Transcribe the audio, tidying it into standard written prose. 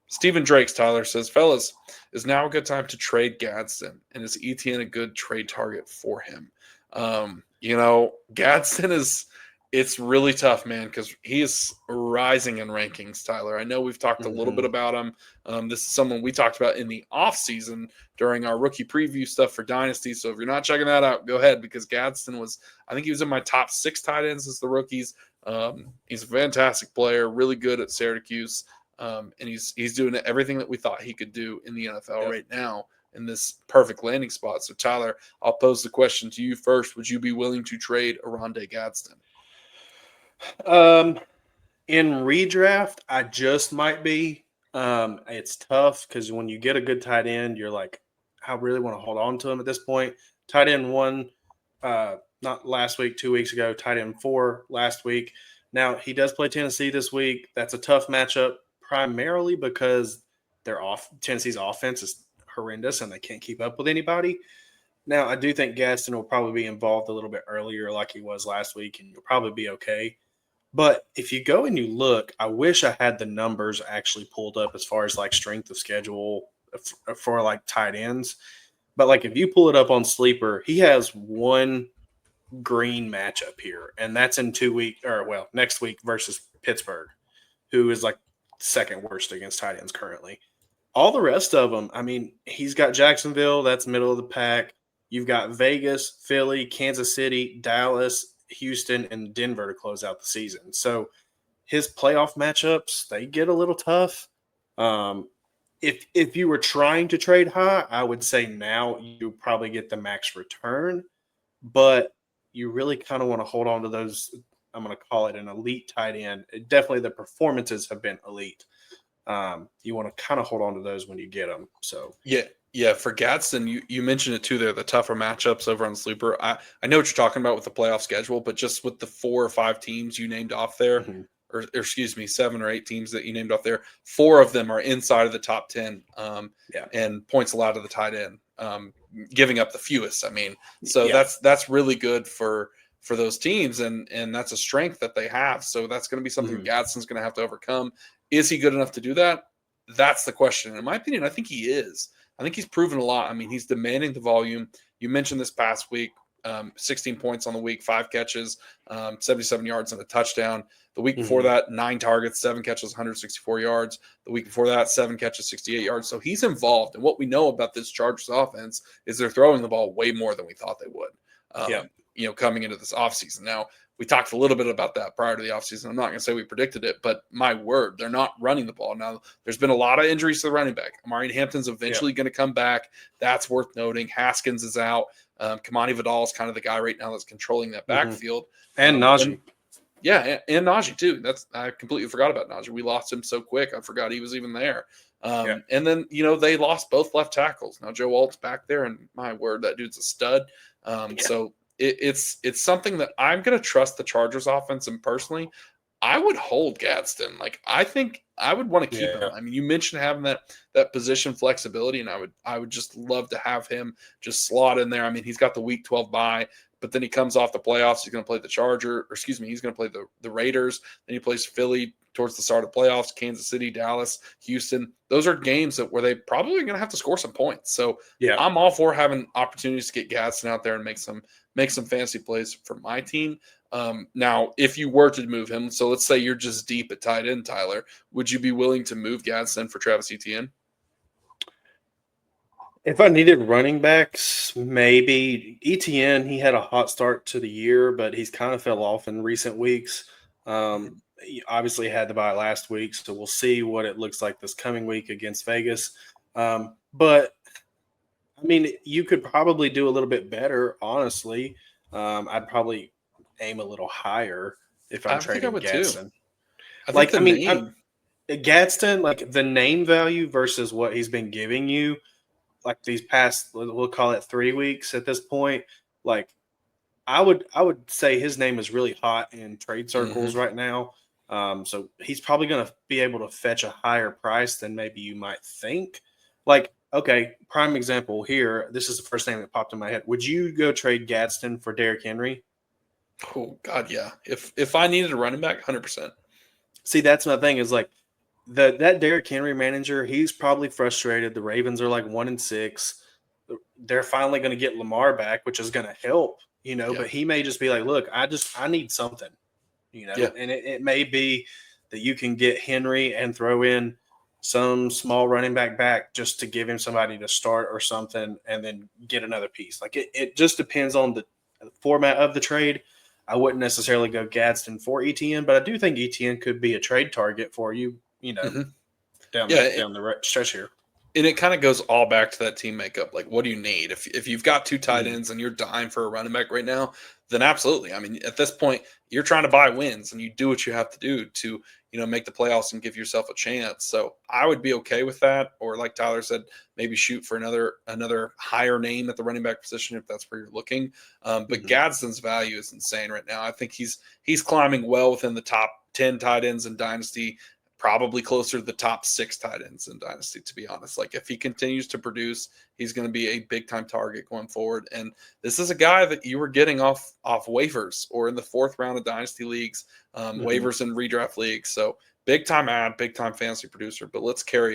Stephen Drakes, Tyler says, fellas, is now a good time to trade Gadsden? And is Etienne a good trade target for him? Gadsden it's really tough, man, because he is rising in rankings, Tyler. I know we've talked a little bit about him. This is someone we talked about in the offseason during our rookie preview stuff for Dynasty. So if you're not checking that out, go ahead, because Gadsden I think he was in my top 6 tight ends as the rookies. He's a fantastic player, really good at Syracuse. And he's doing everything that we thought he could do in the NFL right now in this perfect landing spot. So, Tyler, I'll pose the question to you first. Would you be willing to trade Oronde Gadsden? In redraft, I just might be. It's tough because when you get a good tight end, you're like, I really want to hold on to him at this point. Tight end 1, not last week, 2 weeks ago. Tight end 4 last week. Now, he does play Tennessee this week. That's a tough matchup, primarily because Tennessee's offense is horrendous and they can't keep up with anybody. Now, I do think Gadsden will probably be involved a little bit earlier like he was last week, and you'll probably be okay. But if you go and you look, I wish I had the numbers actually pulled up as far as like strength of schedule for like tight ends. But like if you pull it up on Sleeper, he has one green matchup here, and that's in next week versus Pittsburgh, who is like second worst against tight ends currently. All the rest of them, I mean, he's got Jacksonville, that's middle of the pack. You've got Vegas, Philly, Kansas City, Dallas, Houston, and Denver to close out the season. So his playoff matchups, they get a little tough. If you were trying to trade high, I would say now you probably get the max return, but you really kind of want to hold on to those. I'm going to call it an elite tight end. Definitely the performances have been elite. You want to kind of hold on to those when you get them. So yeah. For Gadsden, you mentioned it too. There, the tougher matchups over on Sleeper. I know what you're talking about with the playoff schedule, but just with the 4 or 5 teams you named off there, or excuse me, 7 or 8 teams that you named off there, 4 of them are inside of the top 10. And points allowed to the tight end, giving up the fewest. I mean, so that's really good for those teams, and that's a strength that they have. So that's going to be something Gadsden's going to have to overcome. Is he good enough to do that? That's the question. In my opinion, I think he is. I think he's proven a lot. I mean, he's demanding the volume. You mentioned this past week, 16 points on the week, 5 catches, 77 yards and a touchdown. The week before that, 9 targets, 7 catches, 164 yards. The week before that, 7 catches, 68 yards. So he's involved. And what we know about this Chargers offense is they're throwing the ball way more than we thought they would, coming into this offseason. Now, we talked a little bit about that prior to the offseason. I'm not going to say we predicted it, but my word, they're not running the ball. Now, there's been a lot of injuries to the running back. Amari Hampton's eventually going to come back. That's worth noting. Haskins is out. Kamani Vidal is kind of the guy right now that's controlling that backfield. And Najee. And Najee, too. I completely forgot about Najee. We lost him so quick. I forgot he was even there. And then, they lost both left tackles. Now, Joe Alt's back there, and my word, that dude's a stud. So it's something that I'm going to trust the Chargers offense, and personally, I would hold Gadsden. Like, I think I would want to keep him. I mean, you mentioned having that position flexibility, and I would just love to have him just slot in there. I mean, he's got the week 12 bye, but then he comes off the playoffs. He's going to play he's going to play the Raiders. Then he plays Philly towards the start of playoffs, Kansas City, Dallas, Houston. Those are games where they probably are going to have to score some points. So I'm all for having opportunities to get Gadsden out there and make some fantasy plays for my team. Now, if you were to move him, so let's say you're just deep at tight end, Tyler, would you be willing to move Gadsden for Travis Etienne? If I needed running backs, maybe. Etienne, he had a hot start to the year, but he's kind of fell off in recent weeks. He obviously had the bye last week, so we'll see what it looks like this coming week against Vegas. But, I mean, you could probably do a little bit better, honestly. I'd probably aim a little higher if I'm trading Gadsden. Gadsden, like the name value versus what he's been giving you, like these past, we'll call it 3 weeks at this point, like I would say his name is really hot in trade circles right now. So he's probably going to be able to fetch a higher price than maybe you might think. Like, okay, prime example here. This is the first name that popped in my head. Would you go trade Gadsden for Derrick Henry? Oh God, yeah. If I needed a running back, 100%. See, that's my thing. Is like that Derrick Henry manager, he's probably frustrated. The Ravens are like 1-6. They're finally going to get Lamar back, which is going to help, Yeah. but he may just be like, look, I need something, Yeah. and it may be that you can get Henry and throw in some small running back just to give him somebody to start or something, and then get another piece. Like it just depends on the format of the trade. I wouldn't necessarily go Gadsden for Etienne, but I do think Etienne could be a trade target for you, Mhm. down Yeah, the stretch here. and it kind of goes all back to that team makeup. Like, what do you need? If you've got two tight Mhm. ends and you're dying for a running back right now, then absolutely. I mean, at this point, you're trying to buy wins, and you do what you have to do to make the playoffs and give yourself a chance. So I would be okay with that. Or like Tyler said, maybe shoot for another higher name at the running back position if that's where you're looking. But Mhm. Gadsden's value is insane right now. I think he's climbing well within the top 10 tight ends in Dynasty. Probably closer to the top 6 tight ends in Dynasty, to be honest. Like, if he continues to produce, he's going to be a big time target going forward. And this is a guy that you were getting off waivers or in the 4th round of Dynasty leagues, Mhm. waivers and redraft leagues. So big time ad, big time fantasy producer. But let's carry on.